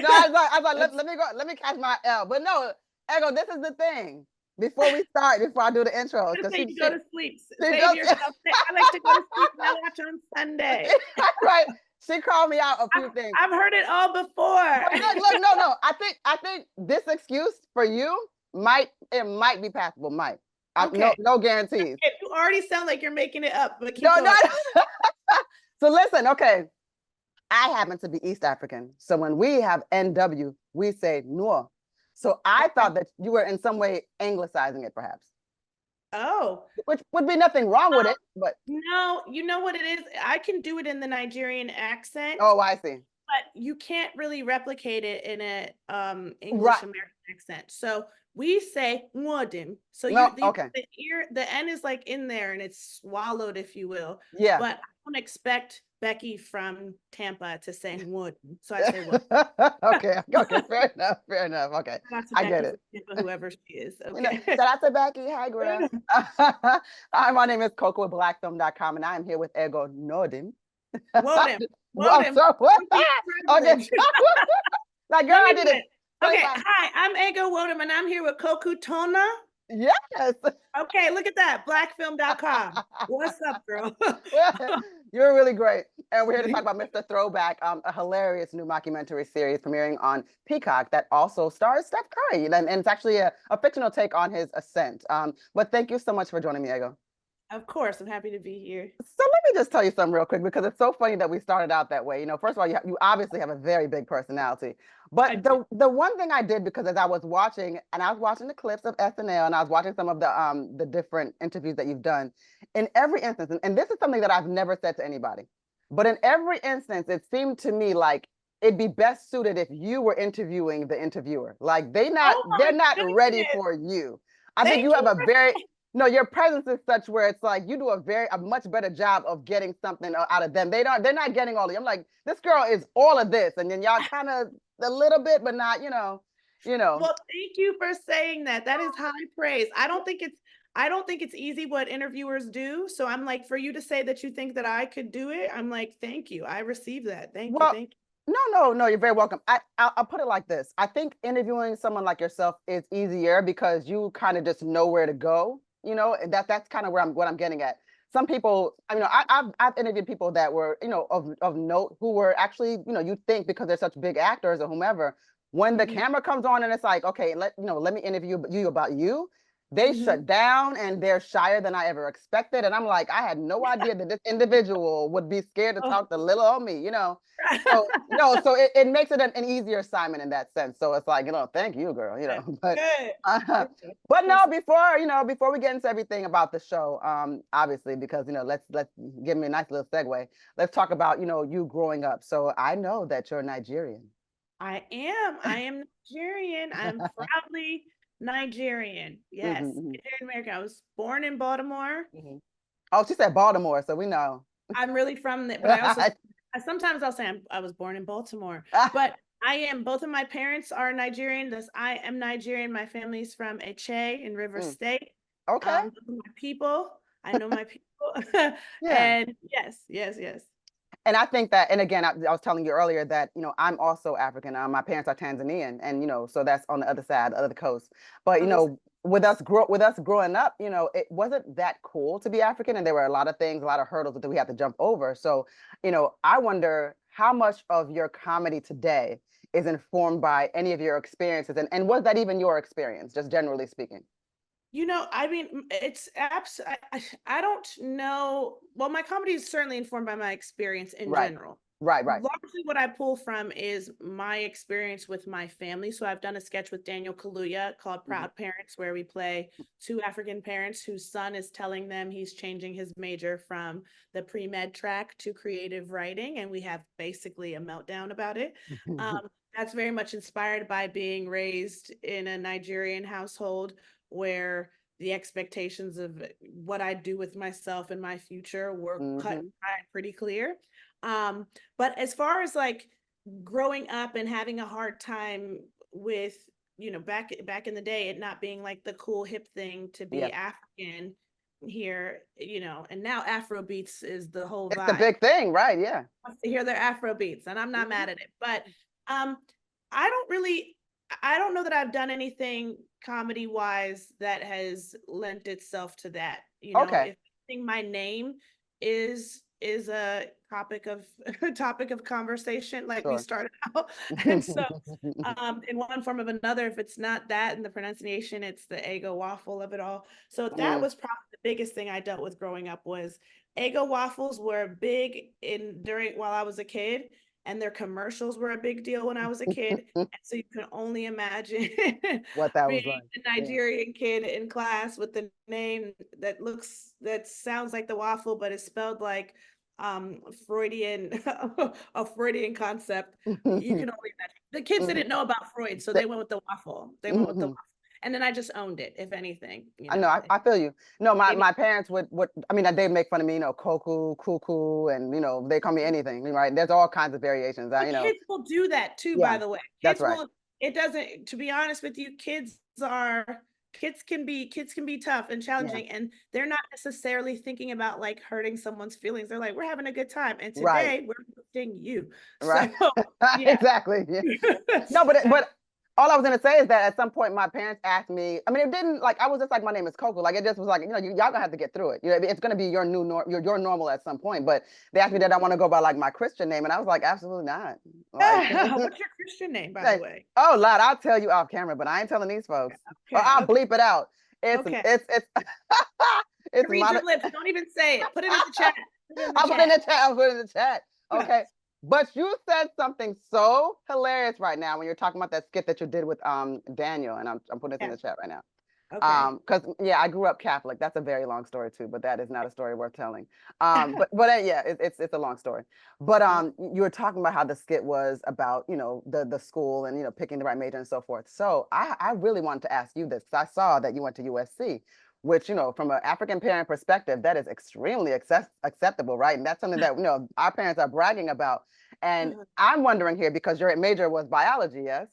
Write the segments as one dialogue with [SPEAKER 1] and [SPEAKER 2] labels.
[SPEAKER 1] No, I was like, let me go, let me catch my L. But no, Ego, this is the thing. Before I do the intros, because
[SPEAKER 2] Say you go to sleep.
[SPEAKER 1] she
[SPEAKER 2] Save
[SPEAKER 1] just
[SPEAKER 2] yourself. I like to go to sleep and I watch on Sunday.
[SPEAKER 1] right. She called me out a few
[SPEAKER 2] I've,
[SPEAKER 1] things.
[SPEAKER 2] I've heard it all before.
[SPEAKER 1] But look, no. I think this excuse for you might be passable. Might.
[SPEAKER 2] Okay.
[SPEAKER 1] No guarantees.
[SPEAKER 2] Okay, you already sound like you're making it up, but keep
[SPEAKER 1] No.
[SPEAKER 2] going.
[SPEAKER 1] So listen, okay. I happen to be East African. So when we have NW, we say Noor. So I thought that you were in some way anglicizing it, perhaps.
[SPEAKER 2] Oh.
[SPEAKER 1] Which would be nothing wrong with it, but
[SPEAKER 2] No, you know what it is? I can do it in the Nigerian accent,
[SPEAKER 1] oh, I see.
[SPEAKER 2] but you can't really replicate it in a English
[SPEAKER 1] Right.
[SPEAKER 2] American accent. So we say Nwodim. So
[SPEAKER 1] No, okay.
[SPEAKER 2] the N is like in there and it's swallowed, if you will.
[SPEAKER 1] Yeah.
[SPEAKER 2] But I don't expect Becky from Tampa to say Nwodim. So I say what?
[SPEAKER 1] Okay, fair enough. Okay.
[SPEAKER 2] Shout out to
[SPEAKER 1] I get
[SPEAKER 2] Becky
[SPEAKER 1] it.
[SPEAKER 2] from Tampa, whoever she is.
[SPEAKER 1] You know,
[SPEAKER 2] Okay.
[SPEAKER 1] shout out to Becky. Hi, girl. Hi, my name is Koku with blackfilm.com, and I am here with Ego Nwodim.
[SPEAKER 2] Nwodim.
[SPEAKER 1] I'm
[SPEAKER 2] Nwodim.
[SPEAKER 1] sorry, what? Okay. Like, girl,
[SPEAKER 2] Let
[SPEAKER 1] I
[SPEAKER 2] me
[SPEAKER 1] did
[SPEAKER 2] do
[SPEAKER 1] it
[SPEAKER 2] it. Okay,
[SPEAKER 1] 25.
[SPEAKER 2] hi, I'm Ego Nwodim, and I'm here with Koku Tona.
[SPEAKER 1] Yes.
[SPEAKER 2] Okay, look at that, blackfilm.com. What's up, girl?
[SPEAKER 1] You're really great. And we're here to talk about Mr. Throwback, a hilarious new mockumentary series premiering on Peacock that also stars Steph Curry. And it's actually a fictional take on his ascent. But thank you so much for joining me, Ego.
[SPEAKER 2] Of course, I'm happy to be here.
[SPEAKER 1] So let me just tell you something real quick, because it's so funny that we started out that way. You know, first of all, you obviously have a very big personality.
[SPEAKER 2] I
[SPEAKER 1] But
[SPEAKER 2] do.
[SPEAKER 1] the one thing I did, because as I was watching, and I was watching the clips of SNL, and I was watching some of the different interviews that you've done, in every instance, and this is something that I've never said to anybody, but in every instance, it seemed to me like it'd be best suited if you were interviewing the interviewer. Like
[SPEAKER 2] Oh
[SPEAKER 1] they're
[SPEAKER 2] my
[SPEAKER 1] not ready
[SPEAKER 2] goodness.
[SPEAKER 1] for you. I think
[SPEAKER 2] Thank
[SPEAKER 1] you have
[SPEAKER 2] you
[SPEAKER 1] a
[SPEAKER 2] for
[SPEAKER 1] very no, your presence is such where it's like you do a much better job of getting something out of them. They're not getting all of you. I'm like, this girl is all of this, and then y'all kind of a little bit, but not, you know.
[SPEAKER 2] well, thank you for saying that. That is high praise. I don't think it's easy what interviewers do. So I'm like, for you to say that you think that I could do it, I'm like, thank you. I received that. Thank you.
[SPEAKER 1] Well,
[SPEAKER 2] Thank you.
[SPEAKER 1] no, you're very welcome. I'll put it like this. I think interviewing someone like yourself is easier because you kind of just know where to go, and that's kind of what I'm getting at. Some people, I've interviewed people that were, of note, who were actually, you think because they're such big actors or whomever, when the
[SPEAKER 2] Mhm.
[SPEAKER 1] camera comes on and it's like, okay, let me interview you about you. They
[SPEAKER 2] Mhm.
[SPEAKER 1] shut down and they're shyer than I ever expected. And I'm like, I had no idea that this individual would be scared to
[SPEAKER 2] Oh,
[SPEAKER 1] talk to little old me. So so it makes it an easier assignment in that sense. So it's like, thank you, girl,
[SPEAKER 2] good.
[SPEAKER 1] but
[SPEAKER 2] Good.
[SPEAKER 1] uh,
[SPEAKER 2] Okay.
[SPEAKER 1] but no, before we get into everything about the show, obviously, because let's give me a nice little segue. Let's talk about, you growing up. So I know that you're Nigerian.
[SPEAKER 2] I am. I am Nigerian. I'm proudly Nigerian. Yes.
[SPEAKER 1] Hmm.
[SPEAKER 2] Nigerian American. I was born in Baltimore.
[SPEAKER 1] Hmm. Oh, she said Baltimore, so we know.
[SPEAKER 2] I'm really from there, but I sometimes I'll say I was born in Baltimore, but I am, both of my parents are Nigerian. Thus, I am Nigerian. My family's from Eche in River
[SPEAKER 1] Mm,
[SPEAKER 2] State.
[SPEAKER 1] okay.
[SPEAKER 2] Those are my people. I know my people.
[SPEAKER 1] Yeah.
[SPEAKER 2] And yes.
[SPEAKER 1] And I think that, and again, I was telling you earlier that, I'm also African. My parents are Tanzanian, and so that's on the other side of the coast. But
[SPEAKER 2] On this,
[SPEAKER 1] with us growing up, it wasn't that cool to be African, and there were a lot of things, a lot of hurdles that we had to jump over. So, I wonder how much of your comedy today is informed by any of your experiences, and was that even your experience, just generally speaking?
[SPEAKER 2] I mean, it's I don't know. Well, my comedy is certainly informed by my experience in
[SPEAKER 1] Right,
[SPEAKER 2] general.
[SPEAKER 1] right.
[SPEAKER 2] Largely what I pull from is my experience with my family. So I've done a sketch with Daniel Kaluuya called
[SPEAKER 1] Hmm.
[SPEAKER 2] Proud Parents, where we play two African parents whose son is telling them he's changing his major from the pre-med track to creative writing. And we have basically a meltdown about it. That's very much inspired by being raised in a Nigerian household where the expectations of what I do with myself and my future were cut
[SPEAKER 1] Hmm.
[SPEAKER 2] pretty clear. But as far as like growing up and having a hard time with, back in the day, it not being like the cool hip thing to be
[SPEAKER 1] Yeah,
[SPEAKER 2] African here, and now Afro beats is the whole
[SPEAKER 1] it's the
[SPEAKER 2] vibe.
[SPEAKER 1] big thing, right? Yeah.
[SPEAKER 2] Wants to hear their Afro beats, and I'm not
[SPEAKER 1] Hmm.
[SPEAKER 2] mad at it. But um, I don't know that I've done anything comedy wise that has lent itself to that. You know,
[SPEAKER 1] Okay,
[SPEAKER 2] if anything, my name is a topic of a topic of conversation, like we
[SPEAKER 1] sure.
[SPEAKER 2] started out. And so in one form of another, if it's not that and the pronunciation, it's the Eggo waffle of it all. So that
[SPEAKER 1] Mm.
[SPEAKER 2] was probably the biggest thing I dealt with growing up was Eggo waffles were big in during while I was a kid, and their commercials were a big deal when I was a kid. And so you can only imagine
[SPEAKER 1] What that was
[SPEAKER 2] being
[SPEAKER 1] like.
[SPEAKER 2] a
[SPEAKER 1] Yeah.
[SPEAKER 2] Nigerian kid in class with the name that sounds like the waffle, but is spelled like Freudian a Freudian concept. You can only imagine. The kids didn't know about Freud, so they went with the waffle. They went with the waffle. And then I just owned it, if anything, you
[SPEAKER 1] I know,
[SPEAKER 2] know.
[SPEAKER 1] I feel you. No, my,
[SPEAKER 2] Maybe
[SPEAKER 1] my parents would, I mean, they'd make fun of me, Koku, cuckoo, and, they call me anything, right? There's all kinds of variations.
[SPEAKER 2] but kids will do that too,
[SPEAKER 1] Yeah,
[SPEAKER 2] by the way.
[SPEAKER 1] that's
[SPEAKER 2] Kids
[SPEAKER 1] right.
[SPEAKER 2] will, it doesn't, to be honest with you, kids can be tough and
[SPEAKER 1] Yeah,
[SPEAKER 2] challenging, and they're not necessarily thinking about like hurting someone's feelings. They're like, we're having a good time. And
[SPEAKER 1] right,
[SPEAKER 2] today we're hurting you.
[SPEAKER 1] right.
[SPEAKER 2] So yeah.
[SPEAKER 1] Exactly. Yeah. No, but all I was gonna say is that at some point my parents asked me. I mean, it didn't like I was just like my name is Coco. Like it just was like y'all gonna have to get through it. It's gonna be your your normal at some point. But they asked me that I want to go by like my Christian name, and I was like, absolutely not. Like,
[SPEAKER 2] What's your Christian name, by the
[SPEAKER 1] like,
[SPEAKER 2] way?
[SPEAKER 1] oh Lord, I'll tell you off camera, but I ain't telling these folks, or
[SPEAKER 2] Okay,
[SPEAKER 1] I'll
[SPEAKER 2] okay,
[SPEAKER 1] bleep it out. It's
[SPEAKER 2] okay.
[SPEAKER 1] it's it's
[SPEAKER 2] Read
[SPEAKER 1] mon-
[SPEAKER 2] your lips. Don't even say it. Put it in the chat. Put it in the
[SPEAKER 1] I'll put it in
[SPEAKER 2] chat.
[SPEAKER 1] the chat. I'll put it in the chat. Okay. But you said something so hilarious right now when you're talking about that skit that you did with Daniel, and I'm putting this in
[SPEAKER 2] Yeah.
[SPEAKER 1] the chat right now.
[SPEAKER 2] Okay.
[SPEAKER 1] Because yeah, I grew up Catholic. That's a very long story too, but that is not a story worth telling. Yeah, it's a long story. But you were talking about how the skit was about the school and picking the right major and so forth. So I really wanted to ask you this because I saw that you went to USC, which from an African parent perspective, that is extremely acceptable, right? And that's something that our parents are bragging about. And I'm wondering here because your major was biology, yes?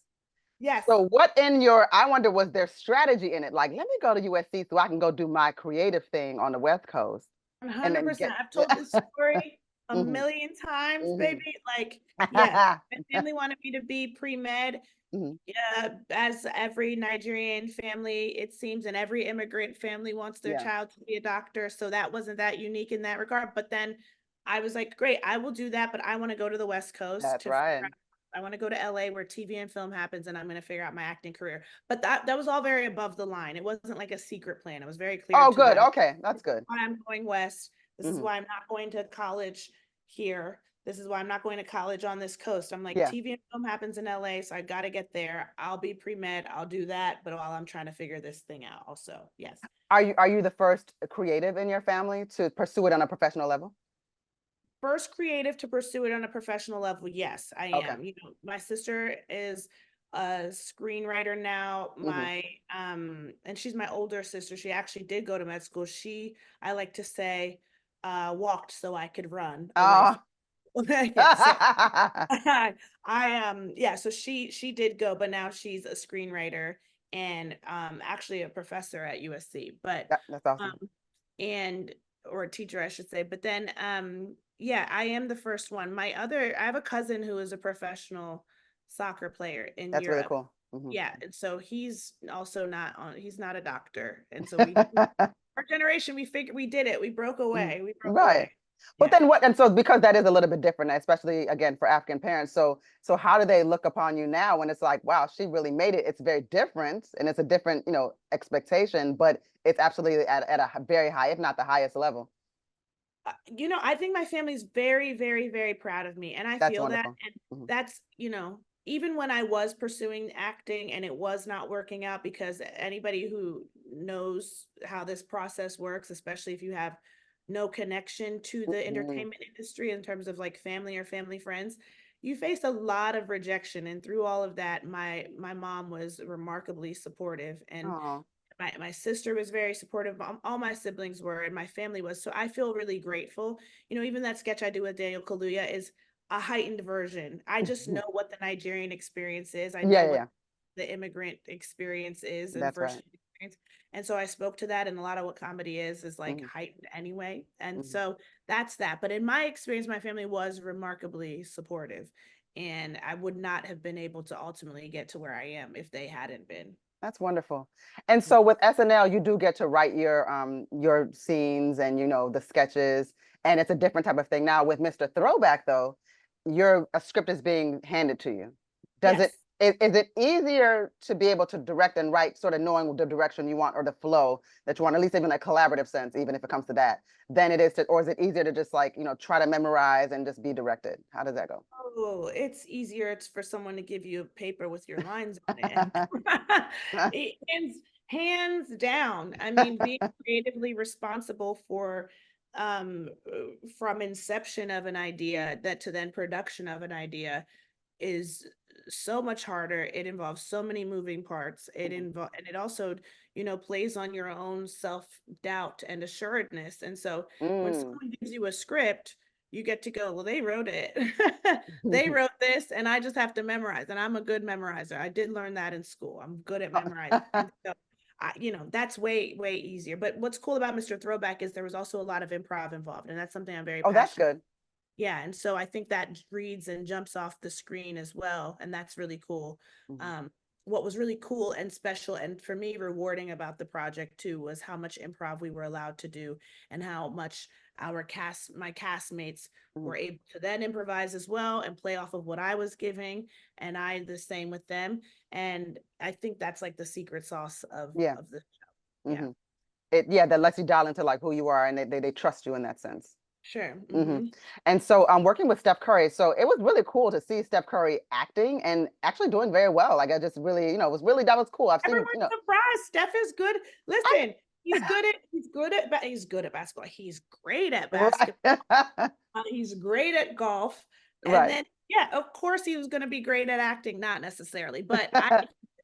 [SPEAKER 2] Yes.
[SPEAKER 1] So what in your, I wonder, was there strategy in it? Like, let me go to USC so I can go do my creative thing on the West Coast and then
[SPEAKER 2] 100%.
[SPEAKER 1] get.
[SPEAKER 2] I've told this story a
[SPEAKER 1] Mhm,
[SPEAKER 2] million times,
[SPEAKER 1] mhm.
[SPEAKER 2] baby. Like, yeah, my family wanted me to be pre-med.
[SPEAKER 1] Mhm.
[SPEAKER 2] Yeah, as every Nigerian family, it seems, and every immigrant family wants their
[SPEAKER 1] Yeah,
[SPEAKER 2] child to be a doctor. So that wasn't that unique in that regard. But then I was like, great, I will do that, but I want to go to the West Coast
[SPEAKER 1] that's
[SPEAKER 2] to figure
[SPEAKER 1] right.
[SPEAKER 2] out. I want to go to LA where TV and film happens, and I'm going to figure out my acting career. But that was all very above the line. It wasn't like a secret plan. It was very clear
[SPEAKER 1] Oh,
[SPEAKER 2] to
[SPEAKER 1] good.
[SPEAKER 2] them.
[SPEAKER 1] Okay, that's
[SPEAKER 2] This is
[SPEAKER 1] good.
[SPEAKER 2] why I'm going west. This is
[SPEAKER 1] Hmm.
[SPEAKER 2] why I'm not going to college here. This is why I'm not going to college on this coast. I'm like,
[SPEAKER 1] Yeah.
[SPEAKER 2] TV and film happens in LA, so I got to get there. I'll be pre-med, I'll do that, but while I'm trying to figure this thing out also. Yes.
[SPEAKER 1] Are you the first creative in your family to pursue it on a professional level?
[SPEAKER 2] First creative to pursue it on a professional level, yes, I
[SPEAKER 1] Okay.
[SPEAKER 2] am. My sister is a screenwriter now.
[SPEAKER 1] Hmm.
[SPEAKER 2] And she's my older sister. She actually did go to med school. I like to say, walked so I could run a life.
[SPEAKER 1] Oh.
[SPEAKER 2] Yeah, so yeah, so she did go, but now she's a screenwriter and actually a professor at USC, but
[SPEAKER 1] That's awesome.
[SPEAKER 2] um and or a teacher I should say. But then yeah, I am the first one. I have a cousin who is a professional soccer player in
[SPEAKER 1] That's really
[SPEAKER 2] Europe.
[SPEAKER 1] cool. Hmm.
[SPEAKER 2] Yeah, and so he's not a doctor. And so our generation, we did it. We broke
[SPEAKER 1] Mhm.
[SPEAKER 2] away. We broke
[SPEAKER 1] Right.
[SPEAKER 2] away.
[SPEAKER 1] But
[SPEAKER 2] Yeah.
[SPEAKER 1] then what, and so because that is a little bit different, especially again for African parents. So how do they look upon you now when it's like, wow, she really made it? It's very different and it's a different, expectation, but it's absolutely at a very high, if not the highest level.
[SPEAKER 2] I think my family's very, very, very proud of me. And I
[SPEAKER 1] That's
[SPEAKER 2] feel that.
[SPEAKER 1] wonderful.
[SPEAKER 2] And
[SPEAKER 1] Hmm.
[SPEAKER 2] that's, even when I was pursuing acting and it was not working out, because anybody who knows how this process works, especially if you have no connection to the
[SPEAKER 1] Hmm.
[SPEAKER 2] entertainment industry in terms of like family or family friends, you face a lot of rejection. And through all of that, my mom was remarkably supportive, and
[SPEAKER 1] Oh,
[SPEAKER 2] my sister was very supportive. All my siblings were, and my family was. So I feel really grateful. Even that sketch I do with Daniel Kaluuya is a heightened version. I just know what the Nigerian experience is. I
[SPEAKER 1] yeah,
[SPEAKER 2] know
[SPEAKER 1] yeah,
[SPEAKER 2] what
[SPEAKER 1] yeah.
[SPEAKER 2] the immigrant experience is and
[SPEAKER 1] That's right.
[SPEAKER 2] versus experience. And so I spoke to that, and a lot of what comedy is like
[SPEAKER 1] Mhm.
[SPEAKER 2] heightened anyway. And
[SPEAKER 1] Mhm.
[SPEAKER 2] so that's that. But in my experience, my family was remarkably supportive. And I would not have been able to ultimately get to where I am if they hadn't been.
[SPEAKER 1] That's wonderful. And so with SNL, you do get to write your scenes and the sketches, and it's a different type of thing. Now with Mr. Throwback though, your a script is being handed to you. Does
[SPEAKER 2] Yes.
[SPEAKER 1] it is it easier to be able to direct and write, sort of knowing the direction you want or the flow that you want, at least even a collaborative sense, even if it comes to that, than it is to, or is it easier to just like, try to memorize and just be directed? How does that go?
[SPEAKER 2] Oh, it's easier. It's for someone to give you a paper with your lines on it. And hands down. I mean, being creatively responsible for from inception of an idea that to then production of an idea is so much harder. It involves so many moving parts. And it also, plays on your own self-doubt and assuredness. And so when
[SPEAKER 1] Mm.
[SPEAKER 2] someone gives you a script, you get to go, well, they wrote it. They wrote this, and I just have to memorize. And I'm a good memorizer. I did learn that in school. I'm good at memorizing. And so that's way, way easier. But what's cool about Mr. Throwback is there was also a lot of improv involved, and that's something I'm very
[SPEAKER 1] Oh, that's
[SPEAKER 2] passionate.
[SPEAKER 1] good.
[SPEAKER 2] Yeah, and so I think that reads and jumps off the screen as well, and that's really cool.
[SPEAKER 1] Mhm.
[SPEAKER 2] Um, what was really cool and special, and for me rewarding about the project too, was how much improv we were allowed to do, and how much my castmates
[SPEAKER 1] Mhm.
[SPEAKER 2] were able to then improvise as well and play off of what I was giving, and I the same with them. And I think that's like the secret sauce of
[SPEAKER 1] Yeah.
[SPEAKER 2] the show. Yeah,
[SPEAKER 1] Hmm. Yeah, that lets you dial into like who you are, and they trust you in that sense.
[SPEAKER 2] sure.
[SPEAKER 1] Hmm. And so I'm working with Steph Curry. So it was really cool to see Steph Curry acting and actually doing very well. Like I just really, it was really, that was cool. I've seen,
[SPEAKER 2] Everyone's surprised. Steph is good.
[SPEAKER 1] I
[SPEAKER 2] Listen, he's good at basketball. He's great at
[SPEAKER 1] right.
[SPEAKER 2] basketball. He's great at golf. And
[SPEAKER 1] Right.
[SPEAKER 2] then yeah, of course he was going to be great at acting, not necessarily, but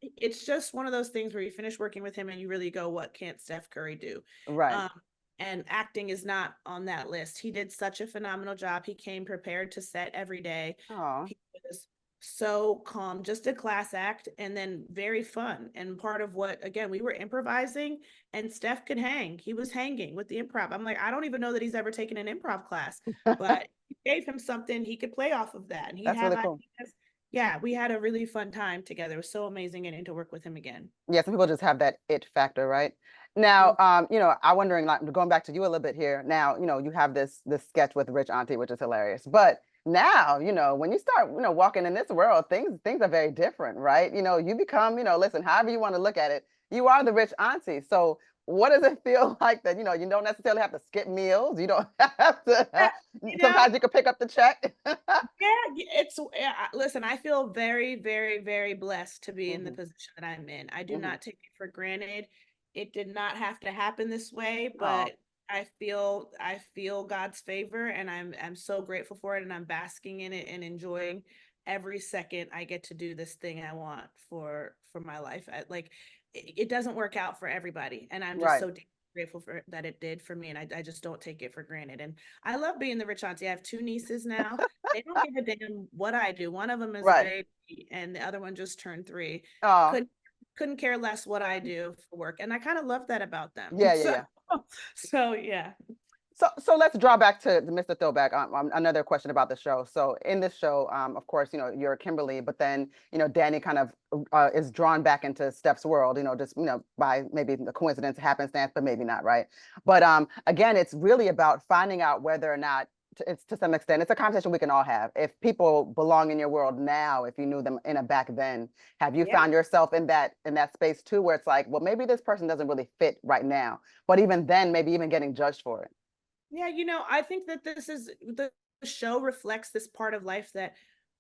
[SPEAKER 2] it's just one of those things where you finish working with him and you really go, what can't Steph Curry do?
[SPEAKER 1] Right.
[SPEAKER 2] Um, and acting is not on that list. He did such a phenomenal job. He came prepared to set every day.
[SPEAKER 1] Oh,
[SPEAKER 2] He was so calm, just a class act, and then very fun. And part of what, again, we were improvising, and Steph could hang. He was hanging with the improv. I'm like, I don't even know that he's ever taken an improv class, but gave him something he could play off of that, and he'd
[SPEAKER 1] that's
[SPEAKER 2] have
[SPEAKER 1] really cool.
[SPEAKER 2] ideas. Yeah, we had a really fun time together. It was so amazing getting to work with him again.
[SPEAKER 1] Yeah, some people just have that it factor, right? Now,
[SPEAKER 2] Mm.
[SPEAKER 1] I'm wondering, like, going back to you a little bit here. Now, you have this sketch with Rich Auntie, which is hilarious. But now, when you start, walking in this world, things are very different, right? You become, listen, however you want to look at it, you are the rich auntie. So what does it feel like that, you don't necessarily have to skip meals. You don't have
[SPEAKER 2] Yeah,
[SPEAKER 1] to,
[SPEAKER 2] you know,
[SPEAKER 1] sometimes you can pick up the check.
[SPEAKER 2] yeah, listen, I feel very, very, very blessed to be in the
[SPEAKER 1] Hmm.
[SPEAKER 2] position that I'm in. I do
[SPEAKER 1] Hmm.
[SPEAKER 2] not take it for granted. It did not have to happen this way,
[SPEAKER 1] Oh,
[SPEAKER 2] but I feel God's favor, and I'm so grateful for it, and I'm basking in it and enjoying every second I get to do this thing I want for my life. Like it doesn't work out for everybody, and I'm just
[SPEAKER 1] right,
[SPEAKER 2] so deeply grateful for that it did for me, and I just don't take it for granted. And I love being the rich auntie. I have two nieces now. They don't give a damn what I do. One of them is a
[SPEAKER 1] right.
[SPEAKER 2] baby, and the other one just turned 3.
[SPEAKER 1] Oh,
[SPEAKER 2] Couldn't care less what I do for work, and I kind of love that about them.
[SPEAKER 1] yeah, yeah,
[SPEAKER 2] So,
[SPEAKER 1] yeah.
[SPEAKER 2] so yeah,
[SPEAKER 1] So let's draw back to the Mr. Throwback. Another question about the show. So in this show, of course, you're Kimberly, but then Danny kind of is drawn back into Steph's world. Just by maybe the coincidence, happenstance, but maybe not, right? But again, it's really about finding out whether or not it's to some extent it's a conversation we can all have. If people belong in your world now, if you knew them in a back then, have you
[SPEAKER 2] yeah.
[SPEAKER 1] found yourself in that space too, where it's like, well, maybe this person doesn't really fit right now, but even then, maybe even getting judged for it.
[SPEAKER 2] Yeah, I think that this is the show reflects this part of life that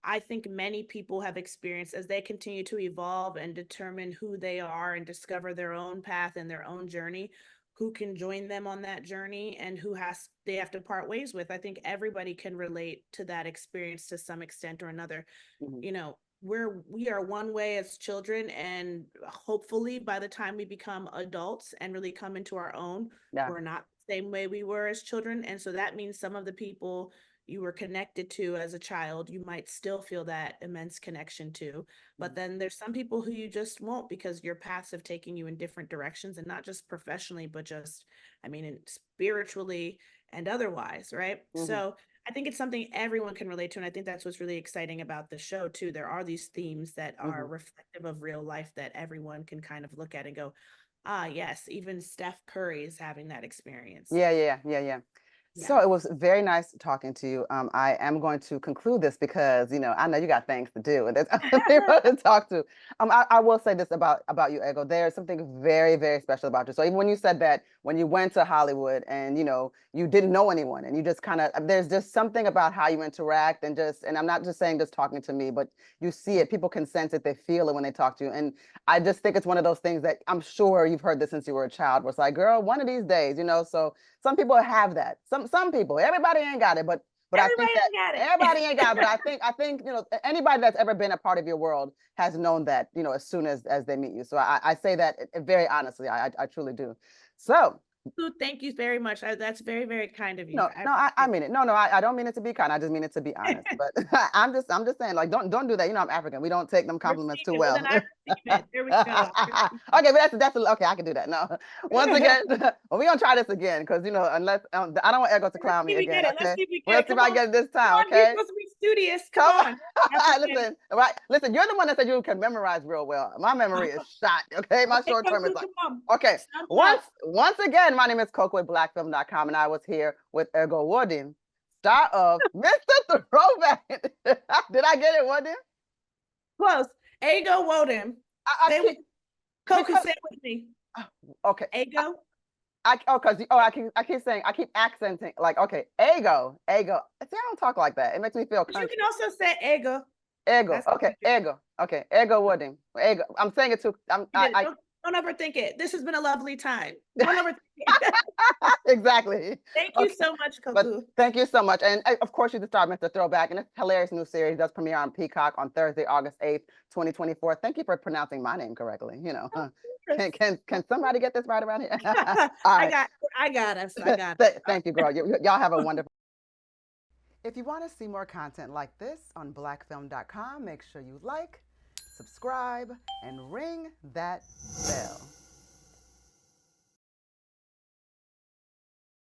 [SPEAKER 2] I think many people have experienced as they continue to evolve and determine who they are and discover their own path and their own journey, who can join them on that journey and who has they have to part ways with. I think everybody can relate to that experience to some extent or another.
[SPEAKER 1] Mhm.
[SPEAKER 2] We are one way as children, and hopefully by the time we become adults and really come into our own,
[SPEAKER 1] Yeah.
[SPEAKER 2] we're not the same way we were as children. And so that means some of the people you were connected to as a child, you might still feel that immense connection to. But then there's some people who you just won't, because your paths have taken you in different directions, and not just professionally, but just, I mean, spiritually and otherwise, right? So I think it's something everyone can relate to. And I think that's what's really exciting about the show too. There are these themes that are reflective of real life that everyone can kind of look at and go, ah, yes, even Steph Curry is having that experience.
[SPEAKER 1] Yeah. So it was very nice talking to you. I am going to conclude this because, I know you got things to do and there's other people to talk to. I will say this about you, Ego. There's something very, very special about you. So even when you said that when you went to Hollywood and, you didn't know anyone and you just there's just something about how you interact and I'm not just saying just talking to me, but you see it. People can sense it. They feel it when they talk to you. And I just think it's one of those things that I'm sure you've heard this since you were a child, where it's like, girl, one of these days, so some people have that. Some people, everybody ain't got it, but I think that everybody ain't got it. But I think anybody that's ever been a part of your world has known that, as soon as they meet you. So I say that very honestly. I truly do. So
[SPEAKER 2] thank you very much. That's very, very kind of you.
[SPEAKER 1] No, I mean it. No, I don't mean it to be kind. I just mean it to be honest. But I'm just saying, like, don't do that. I'm African. We don't take them compliments too well.
[SPEAKER 2] Well, there we go.
[SPEAKER 1] Okay, but that's okay. I can do that. No, once again, well, we're gonna try this again because unless I don't want Ego to clown me again. Okay, let's see if I get it this time. Okay,
[SPEAKER 2] you're supposed to be studious. Come on.
[SPEAKER 1] Listen, right? Listen, you're the one that said you can memorize real well. My memory is shot. Okay, my short term is like okay. Once again, my name is Koku with blackfilm.com, and I was here with Ego Nwodim, star of Mr. Throwback. Did I get it, Nwodim?
[SPEAKER 2] Close. Ego Nwodim. Koku, say it with me.
[SPEAKER 1] Okay.
[SPEAKER 2] Ego.
[SPEAKER 1] I keep accenting, like, okay, ego. See, I don't talk like that. It makes me feel country.
[SPEAKER 2] You can also say ego.
[SPEAKER 1] Ego. Okay, ego. Okay, Ego Nwodim. Ego. I'm saying it too.
[SPEAKER 2] Don't overthink it. This has been a lovely time. Don't overthink it.
[SPEAKER 1] Exactly.
[SPEAKER 2] Thank you so much, Koku.
[SPEAKER 1] But thank you so much. And of course, you just start Mr. Throwback, and it's a hilarious new series. Does premiere on Peacock on Thursday, August 8th, 2024. Thank you for pronouncing my name correctly. Can somebody get this right around here?
[SPEAKER 2] I got us.
[SPEAKER 1] Thank you, girl. Y'all have a wonderful. If you want to see more content like this on blackfilm.com, make sure you like, subscribe, and ring that bell.